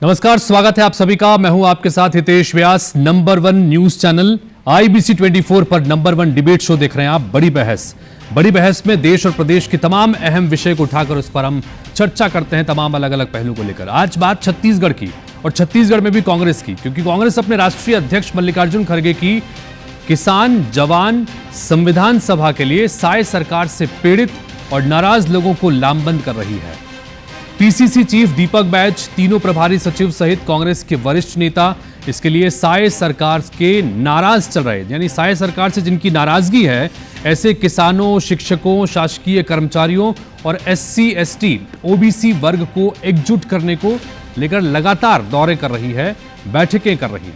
नमस्कार, स्वागत है आप सभी का। मैं हूं आपके साथ हितेश व्यास। नंबर 1 न्यूज चैनल IBC 24 पर नंबर 1 डिबेट शो देख रहे हैं आप। बड़ी बहस में देश और प्रदेश के तमाम अहम विषय को उठाकर उस पर हम चर्चा करते हैं, तमाम अलग अलग पहलू को लेकर। आज बात छत्तीसगढ़ की, और छत्तीसगढ़ में भी कांग्रेस की, क्योंकि कांग्रेस अपने राष्ट्रीय अध्यक्ष मल्लिकार्जुन खड़गे की किसान जवान संविधान सभा के लिए साय सरकार से पीड़ित और नाराज लोगों को लामबंद कर रही है। PCC चीफ दीपक बैज, तीनों प्रभारी सचिव सहित कांग्रेस के वरिष्ठ नेता इसके लिए साय सरकार के नाराज चल रहे हैं। यानी साय सरकार से जिनकी नाराजगी है, ऐसे किसानों, शिक्षकों, शासकीय कर्मचारियों और SC, ST, OBC वर्ग को एकजुट करने को लेकर लगातार दौरे कर रही है, बैठकें कर रही है।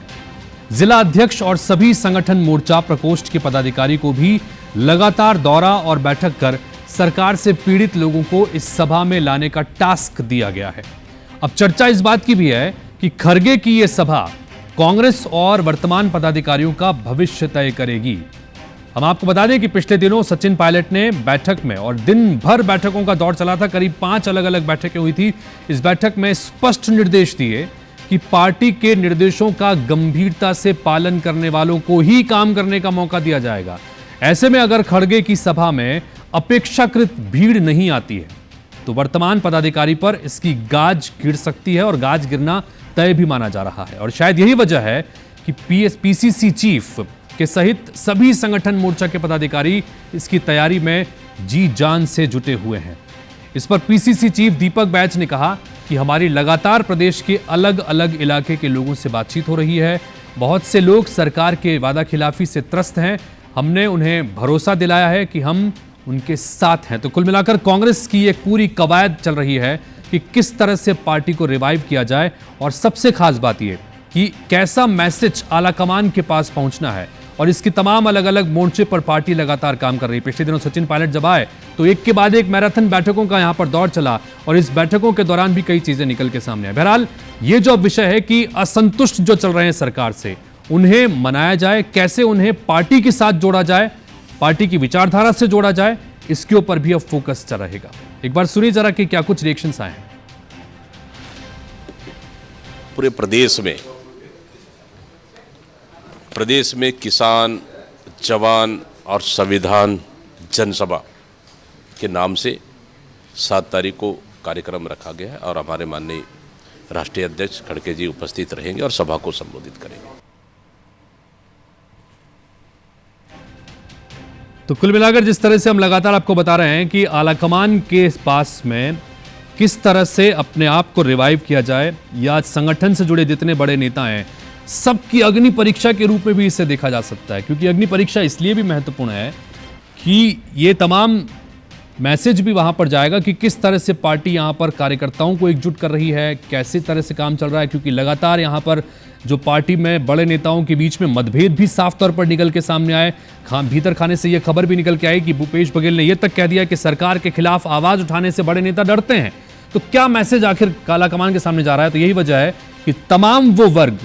जिला अध्यक्ष और सभी संगठन मोर्चा प्रकोष्ठ के पदाधिकारी को भी लगातार दौरा और बैठक कर सरकार से पीड़ित लोगों को इस सभा में लाने का टास्क दिया गया है। अब चर्चा इस बात की भी है कि खड़गे की यह सभा कांग्रेस और वर्तमान पदाधिकारियों का भविष्य तय करेगी। हम आपको बता दें कि पिछले दिनों सचिन पायलट ने बैठक में, और दिन भर बैठकों का दौर चला था, करीब 5 अलग अलग बैठकें हुई थी। इस बैठक में स्पष्ट निर्देश दिए कि पार्टी के निर्देशों का गंभीरता से पालन करने वालों को ही काम करने का मौका दिया जाएगा। ऐसे में अगर खड़गे की सभा में अपेक्षाकृत भीड़ नहीं आती है तो वर्तमान पदाधिकारी पर इसकी गाज गिर सकती है, और गाज गिरना तय भी माना जा रहा है। और शायद यही वजह है कि PCC चीफ के सहित सभी संगठन मोर्चा के पदाधिकारी इसकी तैयारी में जी जान से जुटे हुए हैं। इस पर PCC चीफ दीपक बैज ने कहा कि हमारी लगातार प्रदेश के अलग अलग इलाके के लोगों से बातचीत हो रही है। बहुत से लोग सरकार के वादा खिलाफी से त्रस्त हैं। हमने उन्हें भरोसा दिलाया है कि हम उनके साथ हैं। तो कुल मिलाकर कांग्रेस की एक पूरी कवायद चल रही है कि किस तरह से पार्टी को रिवाइव किया जाए, और सबसे खास बात यह कि कैसा मैसेज आलाकमान के पास पहुंचना है। और इसकी तमाम अलग अलग मोर्चे पर पार्टी लगातार काम कर रही है। पिछले दिनों सचिन पायलट जब आए तो एक के बाद एक मैराथन बैठकों का यहां पर दौर चला, और इस बैठकों के दौरान भी कई चीजें निकल के सामने आई। बहरहाल ये जो विषय है कि असंतुष्ट जो चल रहे हैं सरकार से, उन्हें मनाया जाए, कैसे उन्हें पार्टी के साथ जोड़ा जाए, पार्टी की विचारधारा से जोड़ा जाए, इसके ऊपर भी अब फोकस चल रहेगा। एक बार सुनिए जरा कि क्या कुछ रिएक्शंस आए हैं। पूरे प्रदेश में किसान, जवान और संविधान जनसभा के नाम से 7 तारीख को कार्यक्रम रखा गया है, और हमारे माननीय राष्ट्रीय अध्यक्ष खड़गे जी उपस्थित रहेंगे और सभा को संबोधित करेंगे। तो कुल मिलाकर जिस तरह से हम लगातार आपको बता रहे हैं कि आलाकमान के पास में किस तरह से अपने आप को रिवाइव किया जाए, या संगठन से जुड़े जितने बड़े नेता हैं सबकी अग्नि परीक्षा के रूप में भी इसे देखा जा सकता है। क्योंकि अग्नि परीक्षा इसलिए भी महत्वपूर्ण है कि ये तमाम मैसेज भी वहां पर जाएगा कि किस तरह से पार्टी यहां पर कार्यकर्ताओं को एकजुट कर रही है, कैसे तरह से काम चल रहा है। क्योंकि लगातार यहां पर जो पार्टी में बड़े नेताओं के बीच में मतभेद भी साफ तौर पर निकल के सामने आए। भीतर खाने से यह खबर भी निकल के आई कि भूपेश बघेल ने यह तक कह दिया कि सरकार के खिलाफ आवाज उठाने से बड़े नेता डरते हैं। तो क्या मैसेज आखिर काला कमान के सामने जा रहा है? तो यही वजह है कि तमाम वो वर्ग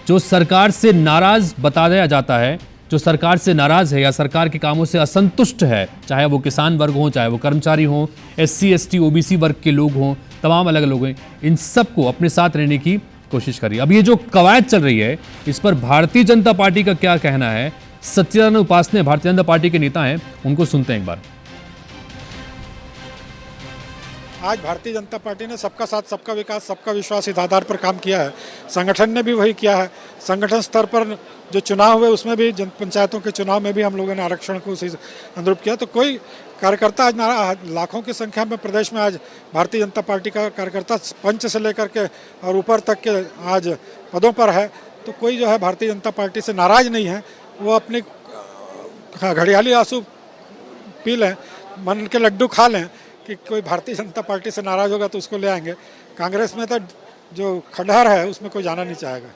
जो सरकार से नाराज बताया जाता है, जो सरकार से नाराज है या सरकार के कामों से असंतुष्ट है, चाहे वो किसान वर्ग हो, चाहे वो कर्मचारी हो, SC, ST, OBC वर्ग के लोग हों, तमाम अलग लोग हैं, इन सबको अपने साथ रहने की कोशिश करिए। अब ये जो कवायद चल रही है, इस पर भारतीय जनता पार्टी का क्या कहना है? सच्चिदानंद उपासने भारतीय जनता पार्टी के नेता हैं, उनको सुनते हैं एक बार। आज भारतीय जनता पार्टी ने सबका साथ, सबका विकास, सबका विश्वास इस आधार पर काम किया है। संगठन ने भी वही किया है। संगठन स्तर पर जो चुनाव हुए उसमें भी, जन पंचायतों के चुनाव में भी हम लोगों ने आरक्षण को उसी अनुरूप किया। तो कोई कार्यकर्ता आज लाखों की संख्या में प्रदेश में आज भारतीय जनता पार्टी का कार्यकर्ता पंच से लेकर के और ऊपर तक के आज पदों पर है। तो कोई जो है भारतीय जनता पार्टी से नाराज नहीं है। वो अपनी घड़ियाली आंसू पी लें, मन के लड्डू खा लें कि कोई भारतीय जनता पार्टी से नाराज होगा तो उसको ले आएंगे। कांग्रेस में तो जो खंडहर है उसमें कोई जाना नहीं चाहेगा।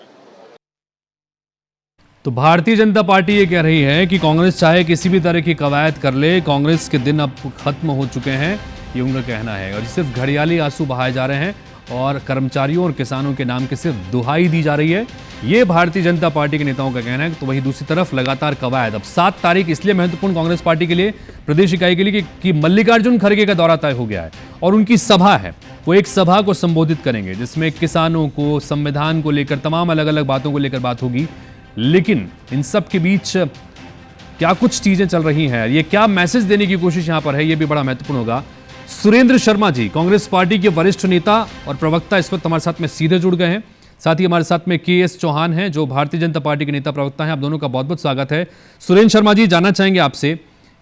तो भारतीय जनता पार्टी ये कह रही है कि कांग्रेस चाहे किसी भी तरह की कवायद कर ले, कांग्रेस के दिन अब खत्म हो चुके हैं, ये उनका कहना है। और सिर्फ घड़ियाली आंसू बहाए जा रहे हैं और कर्मचारियों और किसानों के नाम की सिर्फ दुहाई दी जा रही है, ये भारतीय जनता पार्टी के नेताओं का कहना है। तो वहीं दूसरी तरफ लगातार कवायद। अब 7 तारीख इसलिए महत्वपूर्ण कांग्रेस पार्टी के लिए, प्रदेश इकाई के लिए कि मल्लिकार्जुन खड़गे का दौरा तय हो गया है और उनकी सभा है। वो एक सभा को संबोधित करेंगे जिसमें किसानों को, संविधान को लेकर तमाम अलग अलग बातों को लेकर बात होगी। लेकिन इन सब के बीच क्या कुछ चीजें चल रही हैं, ये क्या मैसेज देने की कोशिश यहां पर है, ये भी बड़ा महत्वपूर्ण होगा। सुरेंद्र शर्मा जी, कांग्रेस पार्टी के वरिष्ठ नेता और प्रवक्ता, इस वक्त हमारे साथ में सीधे जुड़ गए हैं। साथ ही हमारे साथ में के.एस. चौहान हैं, जो भारतीय जनता पार्टी के नेता प्रवक्ता हैं। आप दोनों का बहुत बहुत स्वागत है। सुरेंद्र शर्मा जी, जानना चाहेंगे आपसे,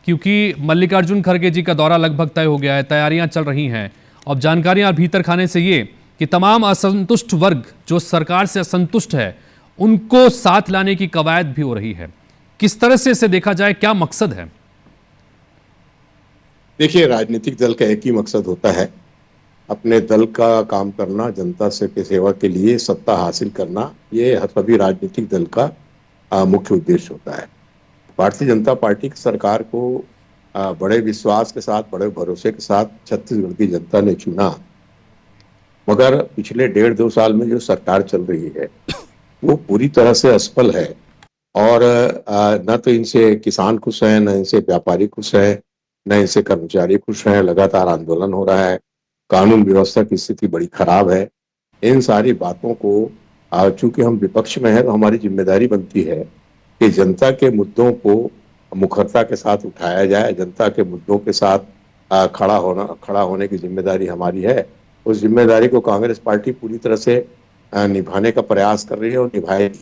क्योंकि मल्लिकार्जुन खड़गे जी का दौरा लगभग तय हो गया है, तैयारियां चल रही हैं। अब जानकारियां भीतर खाने से ये कि तमाम असंतुष्ट वर्ग जो सरकार से असंतुष्ट है, उनको साथ लाने की कवायद भी हो रही है। किस तरह से इसे देखा जाए, क्या मकसद है? देखिए, राजनीतिक दल का एक ही मकसद होता है, अपने दल का काम करना, जनता से की सेवा के लिए सत्ता हासिल करना। ये सभी राजनीतिक दल का मुख्य उद्देश्य होता है। भारतीय जनता पार्टी की सरकार को बड़े विश्वास के साथ, बड़े भरोसे के साथ छत्तीसगढ़ की जनता ने चुना, मगर पिछले 1.5-2 साल में जो सरकार चल रही है वो पूरी तरह से असफल है। और न तो इनसे किसान खुश हैं, न इनसे व्यापारी खुश हैं, न इनसे कर्मचारी खुश हैं। लगातार आंदोलन हो रहा है, कानून व्यवस्था की स्थिति बड़ी खराब है। इन सारी बातों को चूंकि हम विपक्ष में हैं तो हमारी जिम्मेदारी बनती है कि जनता के मुद्दों को मुखरता के साथ उठाया जाए, जनता के मुद्दों के साथ खड़ा होने की जिम्मेदारी हमारी है। उस जिम्मेदारी को कांग्रेस पार्टी पूरी तरह से निभाने का प्रयास कर रही है और निभाएगी।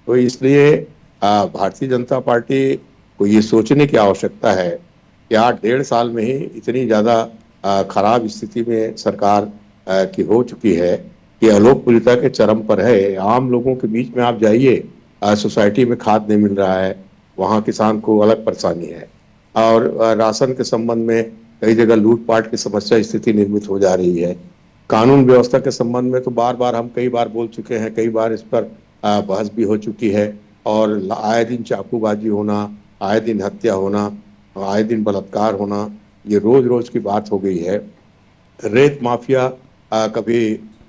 तो इसलिए भारतीय जनता पार्टी को ये सोचने की आवश्यकता है कि आज 1.5 साल में ही इतनी ज्यादा खराब स्थिति में सरकार की हो चुकी है कि अलोकप्रियता के चरम पर है। आम लोगों के बीच में आप जाइए, सोसाइटी में खाद नहीं मिल रहा है, वहाँ किसान को अलग परेशानी है। और राशन के संबंध में कई जगह लूटपाट की समस्या स्थिति निर्मित हो जा रही है। कानून व्यवस्था के संबंध में तो बार बार हम कई बार बोल चुके हैं, कई बार इस पर बहस भी हो चुकी है। और आए दिन चाकूबाजी होना, आए दिन हत्या होना, आए दिन बलात्कार होना, ये रोज रोज की बात हो गई है। रेत माफिया कभी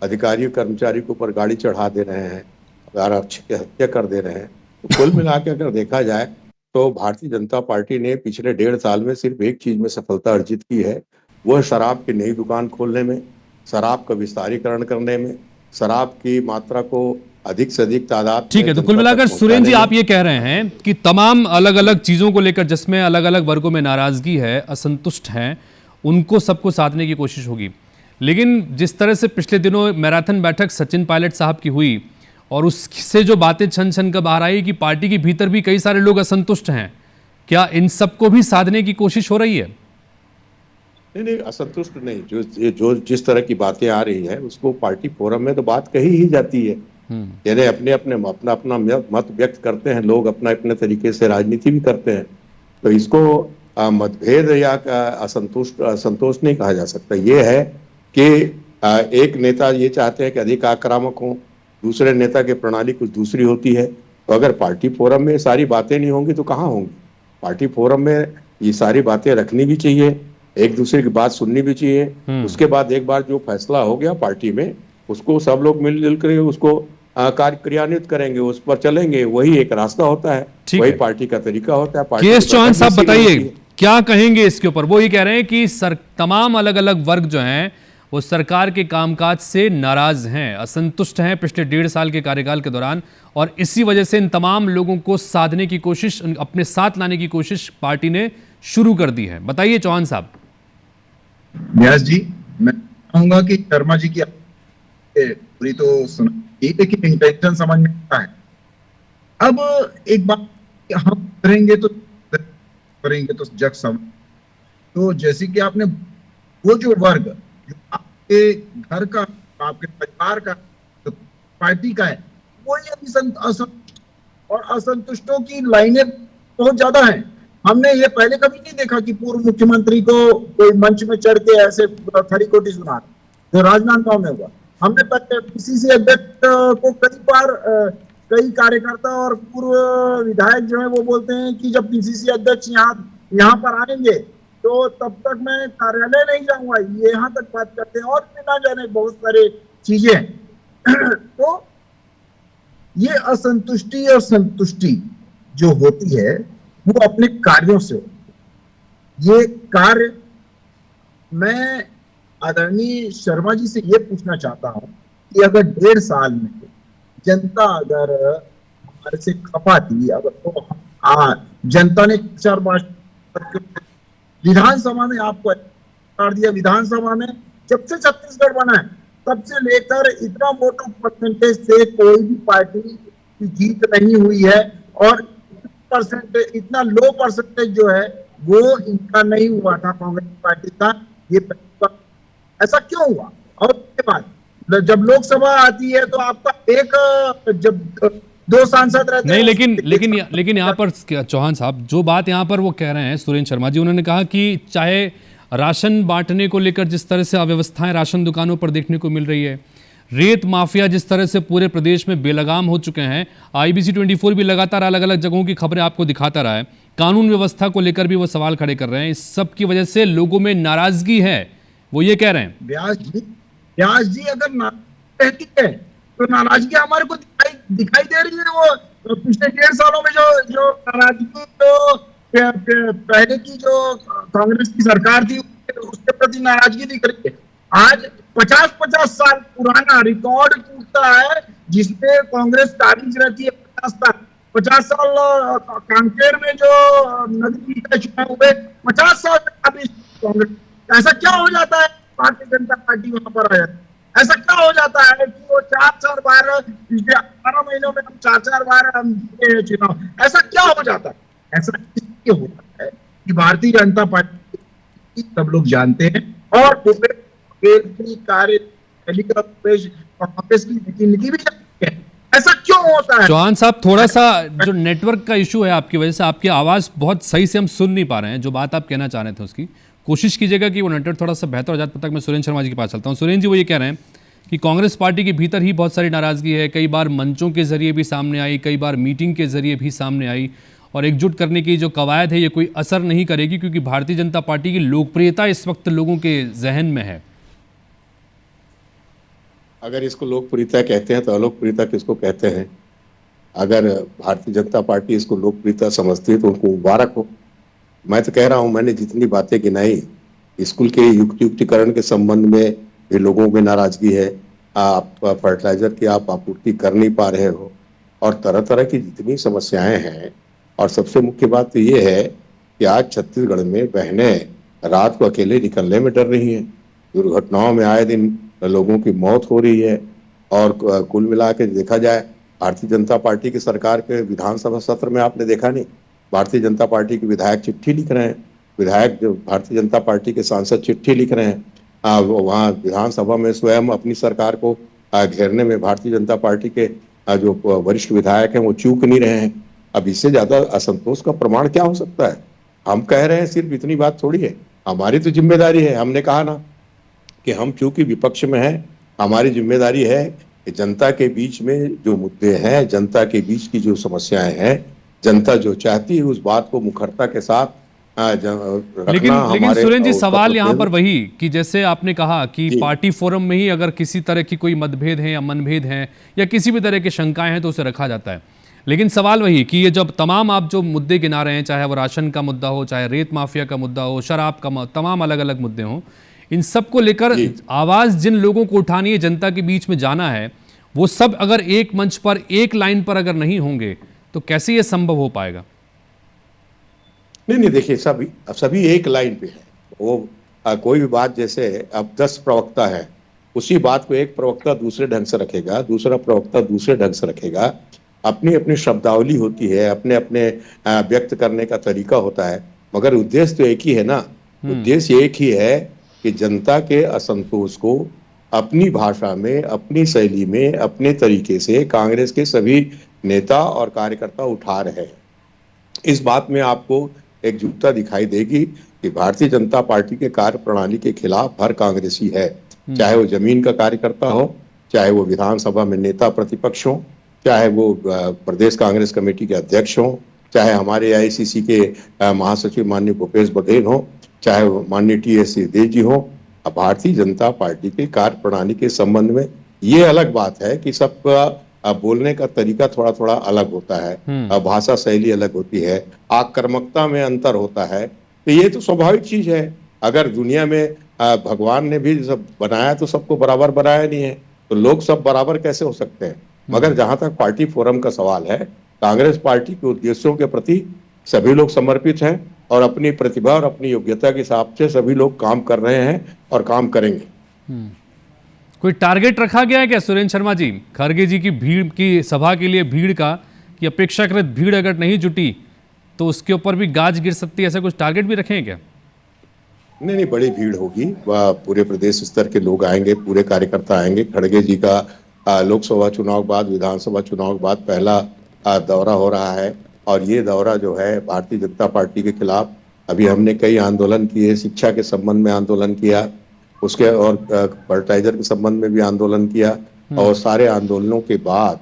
अधिकारी कर्मचारी के ऊपर गाड़ी चढ़ा दे रहे हैं, हत्या कर दे रहे हैं। तो कुल मिला के अगर देखा जाए तो भारतीय जनता पार्टी ने पिछले 1.5 साल में सिर्फ एक चीज में सफलता अर्जित की है, वो शराब की नई दुकान खोलने में, शराब का विस्तारीकरण करने में, शराब की मात्रा को अधिक से अधिक तादाद। ठीक है, तो कुल मिलाकर सुरेंद्र जी, आप ये कह रहे हैं कि तमाम अलग अलग चीजों को लेकर जिसमें अलग अलग वर्गों में नाराजगी है, असंतुष्ट हैं, उनको सबको साधने की कोशिश होगी। लेकिन जिस तरह से पिछले दिनों मैराथन बैठक सचिन पायलट साहब की हुई और उससे जो बातें छन छन कर बाहर आई कि पार्टी के भीतर भी कई सारे लोग असंतुष्ट हैं, क्या इन सबको भी साधने की कोशिश हो रही है? नहीं, असंतुष्ट नहीं। जो जिस तरह की बातें आ रही है उसको पार्टी फोरम में तो बात कही ही जाती है। यानी अपना मत व्यक्त करते हैं लोग, अपने तरीके से राजनीति भी करते हैं। तो इसको मतभेद या असंतोष नहीं कहा जा सकता। ये है कि एक नेता ये चाहते हैं कि अधिक आक्रामक हो, दूसरे नेता की प्रणाली कुछ दूसरी होती है। तो अगर पार्टी फोरम में सारी बातें नहीं होंगी तो कहाँ होंगी? पार्टी फोरम में ये सारी बातें रखनी भी चाहिए, एक दूसरे की बात सुननी भी चाहिए। उसके बाद एक बार जो फैसला हो गया पार्टी में, उसको सब लोग मिलजुल कर उसको क्रियान्वित करेंगे, उस पर चलेंगे। वही एक रास्ता होता है, वही पार्टी का तरीका होता है। के.एस. चौहान साहब, बताइए क्या कहेंगे इसके ऊपर? वो ये कह रहे हैं कि तमाम अलग अलग वर्ग जो हैं वो सरकार के कामकाज से नाराज हैं, असंतुष्ट हैं पिछले 1.5 साल के कार्यकाल के दौरान, और इसी वजह से इन तमाम लोगों को साधने की कोशिश, अपने साथ लाने की कोशिश पार्टी ने शुरू कर दी है। बताइए चौहान साहब। व्यास जी, मैं कहूंगा कि शर्मा जी की पूरी तो सुना, लेकिन इंटेंशन समझ में आता है। अब एक बात हम करेंगे तो जग समझ, तो जैसे कि आपने वो जो वर्ग जो आपके घर का, आपके परिवार का, तो पार्टी का है, वो ये और असंतुष्टों की लाइनें बहुत ज्यादा हैं। हमने ये पहले कभी नहीं देखा कि पूर्व मुख्यमंत्री को कोई मंच में चढ़ के ऐसे खरी खोटी सुना, जो राजनांदगांव में हुआ। हमने पीसीसी अध्यक्ष को कई बार कई कार्यकर्ता और पूर्व विधायक जो है वो बोलते हैं कि जब पीसीसी अध्यक्ष यहाँ पर आएंगे तो तब तक मैं कार्यालय नहीं जाऊंगा, यहाँ तक बात करते हैं। और भी ना जाने बहुत सारे चीजें तो ये असंतुष्टि और संतुष्टि जो होती है वो अपने कार्यों से होती है। ये कार्य मैं आदरणीय शर्मा जी से ये पूछना चाहता हूँ कि अगर 1.5 साल में जनता अगर हमारे से खपा थी, अगर तो जनता ने 4 मार्च विधानसभा में आपको कर दिया, विधानसभा में जब से छत्तीसगढ़ बना है तब से लेकर इतना मोटा परसेंटेज से कोई भी पार्टी की जीत नहीं हुई है, और परसेंटेज इतना लो परसेंटेज जो है वो इनका नहीं हुआ था कांग्रेस पार्टी का। ये ऐसा क्यों हुआ? और उसके बाद जब लोकसभा आती है तो आपका एक जब 2 सांसद रहते नहीं, हैं। लेकिन यहाँ पर चौहान साहब जो बात यहाँ पर वो कह रहे हैं, सुरेंद्र शर्मा जी, उन्होंने कहा कि चाहे राशन बांटने को लेकर जिस तरह से अव्यवस्थाएं राशन दुकानों पर देखने को मिल रही है, रेत माफिया जिस तरह से पूरे प्रदेश में बेलगाम हो चुके हैं, IBC 24 भी लगातार अलग अलग जगहों की खबरें आपको दिखाता रहा है, कानून व्यवस्था को लेकर भी वो सवाल खड़े कर रहे हैं, इस सब की वजह से लोगों में नाराजगी है, वो ये कह रहे हैं। व्यास जी अगर नाराजगी रहती है तो नाराजगी हमारे को दिखाई दे रही है। वो पिछले 1.5 सालों में जो नाराजगी जो पहले की जो कांग्रेस की सरकार थी उसके प्रति नाराजगी दिख रही है। आज 50-50 साल पुराना रिकॉर्ड टूटता है जिसमें कांग्रेस तारीख रहती है 50 साल कांकेर में जो नगरीय निकाय चुनाव हुए 50 साल कांग्रेस। ऐसा क्या हो जाता है भारतीय जनता पार्टी वहां पर आ जाती है? ऐसा क्या हो जाता है कि वो 4 बार पिछले 18 महीनों में हम 4 बार हम चुनाव? ऐसा क्या हो जाता है? ऐसा इसलिए होता है कि भारतीय जनता पार्टी सब लोग जानते हैं और कांग्रेस की नीति भी जानते हैं। ऐसा क्यों होता है? चौहान साहब, थोड़ा सा जो नेटवर्क का इशू है आपकी वजह से आपकी आवाज बहुत सही से हम सुन नहीं पा रहे हैं। जो बात आप कहना चाह रहे थे उसकी कोशिश कीजिएगा कि वो नेटवर्क थोड़ा सा बेहतर हो जाए। तब तक मैं सुरेंद्र शर्मा जी के पास चलता हूँ। सुरेंद्र जी, वो ये कह रहे हैं कि कांग्रेस पार्टी के भीतर ही बहुत सारी नाराजगी है, कई बार मंचों के जरिए भी सामने आई, कई बार मीटिंग के जरिए भी सामने आई, और एकजुट करने की जो कवायद है ये कोई असर नहीं करेगी क्योंकि भारतीय जनता पार्टी की लोकप्रियता इस वक्त लोगों के जहन में है। अगर इसको लोकप्रियता कहते हैं तो अलोकप्रियता किसको कहते हैं? अगर भारतीय जनता पार्टी इसको लोकप्रियता समझती है तो उनको मुबारक हो। मैं तो कह रहा हूं, मैंने जितनी बातें गिनाई, स्कूल के युक्तिकरण के संबंध में भी लोगों में नाराजगी है, आप फर्टिलाइजर की आप आपूर्ति कर नहीं पा रहे हो, और तरह तरह की जितनी समस्याएं हैं। और सबसे मुख्य बात तो ये है कि आज छत्तीसगढ़ में बहनें रात को अकेले निकलने में डर रही हैं। दुर्घटनाओं में आए दिन लोगों की मौत हो रही है। और कुल मिला के देखा जाए, भारतीय जनता पार्टी की सरकार के विधानसभा सत्र में आपने देखा नहीं, भारतीय जनता पार्टी के विधायक चिट्ठी लिख रहे हैं, विधायक जो भारतीय जनता पार्टी के सांसद चिट्ठी लिख रहे हैं, वहाँ विधानसभा में स्वयं अपनी सरकार को घेरने में भारतीय जनता पार्टी के जो वरिष्ठ विधायक हैं वो चूक नहीं रहे हैं। अब इससे ज्यादा असंतोष का प्रमाण क्या हो सकता है? हम कह रहे हैं, सिर्फ इतनी बात थोड़ी है, हमारी तो जिम्मेदारी है। हमने कहा ना कि हम चूंकि विपक्ष में हैं, हमारी जिम्मेदारी है कि जनता के बीच में जो मुद्दे हैं, जनता के बीच की जो समस्याएं हैं, जनता जो चाहती है उस बात को मुखरता के साथ लेकिन सुरेंद्र जी, सवाल यहाँ पर वही कि जैसे आपने कहा कि पार्टी फोरम में ही अगर किसी तरह की कोई मतभेद है या मनभेद है या किसी भी तरह की शंकाएं हैं तो उसे रखा जाता है। लेकिन सवाल वही कि ये जब तमाम आप जो मुद्दे गिना रहे हैं, चाहे वो राशन का मुद्दा हो, चाहे रेत माफिया का मुद्दा हो, शराब का, तमाम अलग अलग मुद्दे हों, इन सब को लेकर आवाज जिन लोगों को उठानी है, जनता के बीच में जाना है, वो सब अगर एक मंच पर, एक लाइन पर अगर नहीं होंगे तो कैसे ये संभव हो पाएगा? नहीं, देखिए, सभी एक लाइन पे है। वो कोई भी बात, जैसे अब 10 प्रवक्ता है, उसी बात को एक प्रवक्ता दूसरे ढंग से रखेगा, दूसरा प्रवक्ता दूसरे ढंग से रखेगा। अपनी अपनी शब्दावली होती है, अपने अपने व्यक्त करने का तरीका होता है, मगर उद्देश्य तो एक ही है ना। उद्देश्य एक ही है कि जनता के असंतोष को अपनी भाषा में, अपनी शैली में, अपने तरीके से कांग्रेस के सभी नेता और कार्यकर्ता उठा रहे हैं। इस बात में आपको एकजुटता दिखाई देगी कि भारतीय जनता पार्टी के कार्य प्रणाली के खिलाफ हर कांग्रेसी है, चाहे वो जमीन का कार्यकर्ता हो, चाहे वो विधानसभा में नेता प्रतिपक्ष हो, चाहे वो प्रदेश कांग्रेस कमेटी के अध्यक्ष हो, चाहे हमारे AICC के महासचिव माननीय भूपेश बघेल हो, चाहे माननीय TS सिंहदेव जी हो। भारतीय जनता पार्टी के कार्य प्रणाली के संबंध में ये अलग बात है कि सबका बोलने का तरीका थोड़ा थोड़ा अलग होता है, भाषा शैली अलग होती है, आक्रामकता में अंतर होता है। तो ये तो स्वाभाविक चीज है। अगर दुनिया में भगवान ने भी सब बनाया तो सबको बराबर बनाया नहीं है, तो लोग सब बराबर कैसे हो सकते हैं। मगर जहां तक पार्टी फोरम का सवाल है, कांग्रेस पार्टी के उद्देश्यों के प्रति सभी लोग समर्पित हैं और अपनी प्रतिभा और अपनी योग्यता के हिसाब से सभी लोग काम कर रहे हैं और काम करेंगे। कोई टारगेट रखा गया है क्या सुरेंद्र शर्मा जी, खड़गे जी की भीड़ की सभा के लिए भीड़ का, कि अपेक्षाकृत भीड़ अगर नहीं जुटी तो उसके ऊपर भी गाज गिर सकती है, ऐसा कुछ टारगेट भी रखे हैं क्या? नहीं, बड़ी भीड़ होगी, वह पूरे प्रदेश स्तर के लोग आएंगे, पूरे कार्यकर्ता आएंगे। खड़गे जी का लोकसभा चुनाव के बाद, विधानसभा चुनाव के बाद पहला दौरा हो रहा है और ये दौरा जो है भारतीय जनता पार्टी के खिलाफ, अभी हमने कई आंदोलन किए, शिक्षा के संबंध में आंदोलन किया, उसके और फर्टिलाइजर के संबंध में भी आंदोलन किया और सारे आंदोलनों के बाद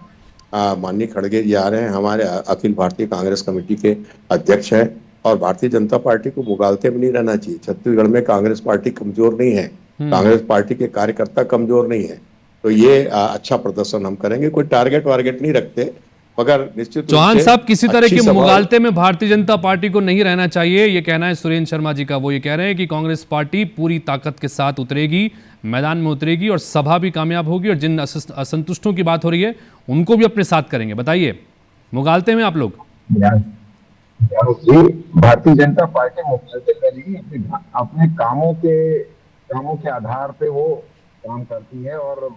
माननीय खड़गे जी आ रहे हैं। हमारे अखिल भारतीय कांग्रेस कमेटी के अध्यक्ष हैं और भारतीय जनता पार्टी को मुगालते में नहीं रहना चाहिए। छत्तीसगढ़ में कांग्रेस पार्टी कमजोर नहीं है, कांग्रेस पार्टी के कार्यकर्ता कमजोर नहीं है, तो ये अच्छा प्रदर्शन हम करेंगे। कोई टारगेट वारगेट नहीं रखते, मगर निश्चित चौहान साहब, किसी तरह की मुगालते में भारतीय जनता पार्टी को नहीं रहना चाहिए, ये कहना है सुरेंद्र शर्मा जी का। वो ये कह रहे हैं कि कांग्रेस पार्टी पूरी ताकत के साथ उतरेगी, मैदान में उतरेगी और सभा भी कामयाब होगी और जिन असंतुष्टों की बात हो रही है उनको भी अपने साथ करेंगे। बताइए, मुगालते में आप लोग? भारतीय जनता पार्टी मुगालते करेगी, अपने कामों के आधार पे वो काम करती है और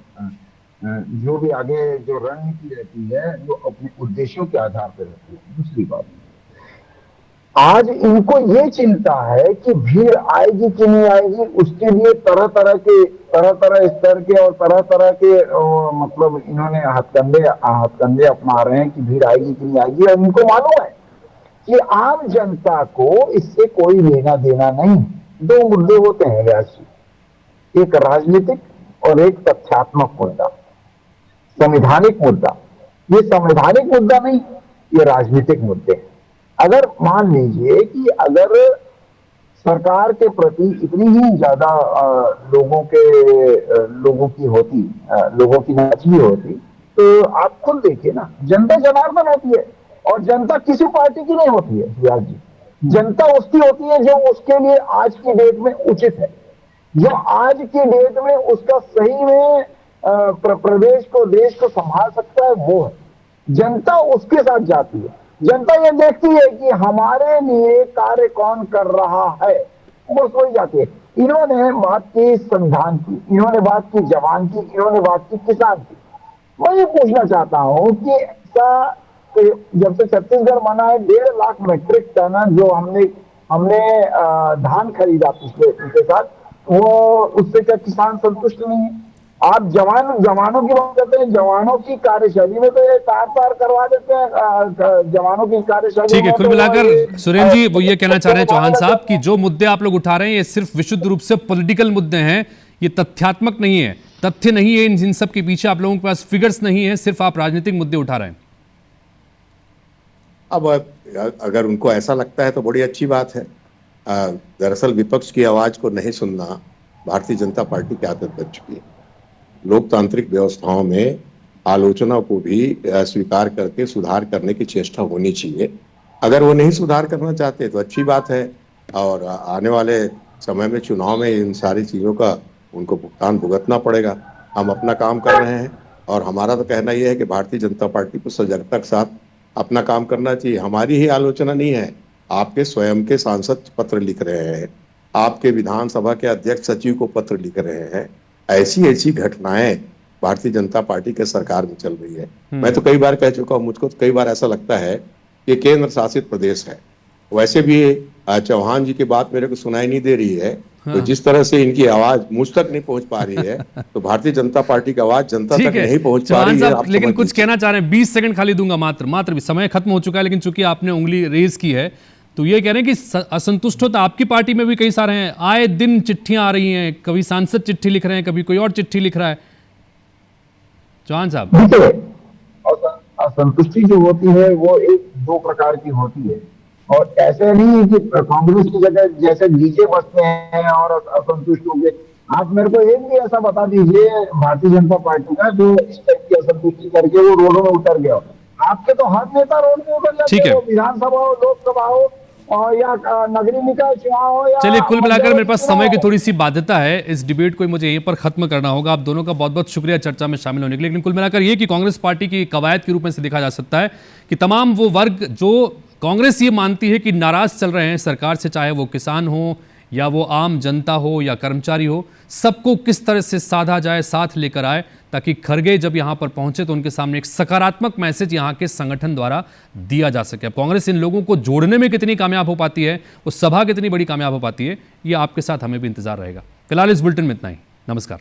जो भी आगे जो रणनीति रहती है वो अपने उद्देश्यों के आधार पर रहती है। दूसरी बात, आज इनको ये चिंता है कि भीड़ आएगी कि नहीं आएगी, उसके लिए तरह तरह स्तर के और तरह तरह के मतलब इन्होंने हथकंडे अपना रहे हैं कि भीड़ आएगी कि नहीं आएगी। और इनको मालूम है कि आम जनता को इससे कोई लेना देना नहीं। दो मुद्दे होते हैं व्यास, एक राजनीतिक और एक तथ्यात्मक मुद्दा, संवैधानिक मुद्दा। ये संवैधानिक मुद्दा नहीं, ये राजनीतिक मुद्दे हैं। अगर मान लीजिए कि अगर सरकार के प्रति इतनी ही ज्यादा लोगों की नाचनी होती, तो आप खुद देखिए ना, जनता जनार्दन होती है और जनता किसी पार्टी की नहीं होती है व्यास जी। जनता उसकी होती है जो उसके लिए आज की डेट में उचित है, जो आज की डेट में उसका सही में प्रदेश को, देश को संभाल सकता है, वो है। जनता उसके साथ जाती है। जनता ये देखती है कि हमारे लिए कार्य कौन कर रहा है, वो सोच जाती है। इन्होंने बात की संविधान की, इन्होंने बात की जवान की, इन्होंने बात की किसान की। मैं ये पूछना चाहता हूं कि ऐसा जब से छत्तीसगढ़ बना है 1.5 लाख मीट्रिक टन जो हमने धान खरीदा पिछले साल, वो उससे क्या किसान संतुष्ट नहीं है? आप जवानों की बात करते हैं, जवानों की कार्यशैली में तो ये तार करवा देते हैं। जवानों की कार्यशैली, ठीक है, कुल मिलाकर सुरेंद्र जी वो ये कहना चाह रहे हैं चौहान साहब कि जो मुद्दे आप लोग उठा रहे हैं ये सिर्फ विशुद्ध रूप से पॉलिटिकल मुद्दे हैं, ये तथ्यात्मक नहीं है, तथ्य नहीं है इन सब के पीछे, आप लोगों के पास फिगर्स नहीं है, सिर्फ आप राजनीतिक मुद्दे उठा रहे हैं। अब अगर उनको ऐसा लगता है तो बड़ी अच्छी बात है। दरअसल विपक्ष की आवाज को नहीं सुनना भारतीय जनता पार्टी की आदत बन चुकी है। लोकतांत्रिक व्यवस्थाओं में आलोचना को भी स्वीकार करके सुधार करने की चेष्टा होनी चाहिए। अगर वो नहीं सुधार करना चाहते तो अच्छी बात है, और आने वाले समय में चुनाव में इन सारी चीजों का उनको भुगतान भुगतना पड़ेगा। हम अपना काम कर रहे हैं और हमारा तो कहना यह है कि भारतीय जनता पार्टी को सजगता के साथ अपना काम करना चाहिए। हमारी ही आलोचना नहीं है, आपके स्वयं के सांसद पत्र लिख रहे हैं, आपके विधानसभा के अध्यक्ष सचिव को पत्र लिख रहे हैं। ऐसी घटनाएं भारतीय जनता पार्टी के सरकार में चल रही है। मैं तो कई बार कह चुका हूं, मुझको तो कई बार ऐसा लगता है कि केंद्र शासित प्रदेश है। वैसे भी चौहान जी की बात मेरे को सुनाई नहीं दे रही है। तो जिस तरह से इनकी आवाज मुझ तक नहीं पहुंच पा रही है तो भारतीय जनता पार्टी की आवाज जनता तक नहीं पहुंच पा रही है। लेकिन कुछ कहना चाह रहे हैं, 20 सेकंड खाली दूंगा, मात्र भी समय खत्म हो चुका है, लेकिन चूंकि आपने उंगली रेज की है तो ये कह रहे हैं कि असंतुष्ट होता आपकी पार्टी में भी कई सारे हैं, आए दिन चिट्ठियां आ रही हैं, कभी सांसद चिट्ठी लिख रहे हैं, कभी कोई और चिट्ठी लिख रहा है। चौहान साहब, असंतुष्टि जो होती है वो एक दो प्रकार की होती है, और ऐसे नहीं कि कांग्रेस की जगह जैसे डीजे बजते हैं और असंतुष्ट हो गए। आप मेरे को एक भी ऐसा बता दीजिए भारतीय जनता पार्टी का जो इस टाइप की असंतुष्टि करके वो रोडों में उतर गया। आपके तो हर नेता रोड में उतर जाते हैं, विधानसभा हो, लोकसभा हो, या नगरीय निकाय चुनाव हो या चलिए, कुल मिलाकर मेरे पास मध्यवर्ती समय की चुनाव थोड़ी सी बाध्यता है, इस डिबेट को मुझे यहीं पर खत्म करना होगा। आप दोनों का बहुत बहुत शुक्रिया चर्चा में शामिल होने के लिए। लेकिन कुल मिलाकर ये कि कांग्रेस पार्टी की कवायद के रूप में से देखा जा सकता है कि तमाम वो वर्ग जो कांग्रेस ये मानती है कि नाराज चल रहे हैं सरकार से, चाहे वो किसान हो या वो आम जनता हो या कर्मचारी हो, सबको किस तरह से साधा जाए, साथ लेकर आए, ताकि खरगे जब यहाँ पर पहुंचे तो उनके सामने एक सकारात्मक मैसेज यहाँ के संगठन द्वारा दिया जा सके। अब कांग्रेस इन लोगों को जोड़ने में कितनी कामयाब हो पाती है, वो सभा कितनी बड़ी कामयाब हो पाती है, ये आपके साथ हमें भी इंतजार रहेगा। फिलहाल इस बुलेटिन में इतना ही। नमस्कार।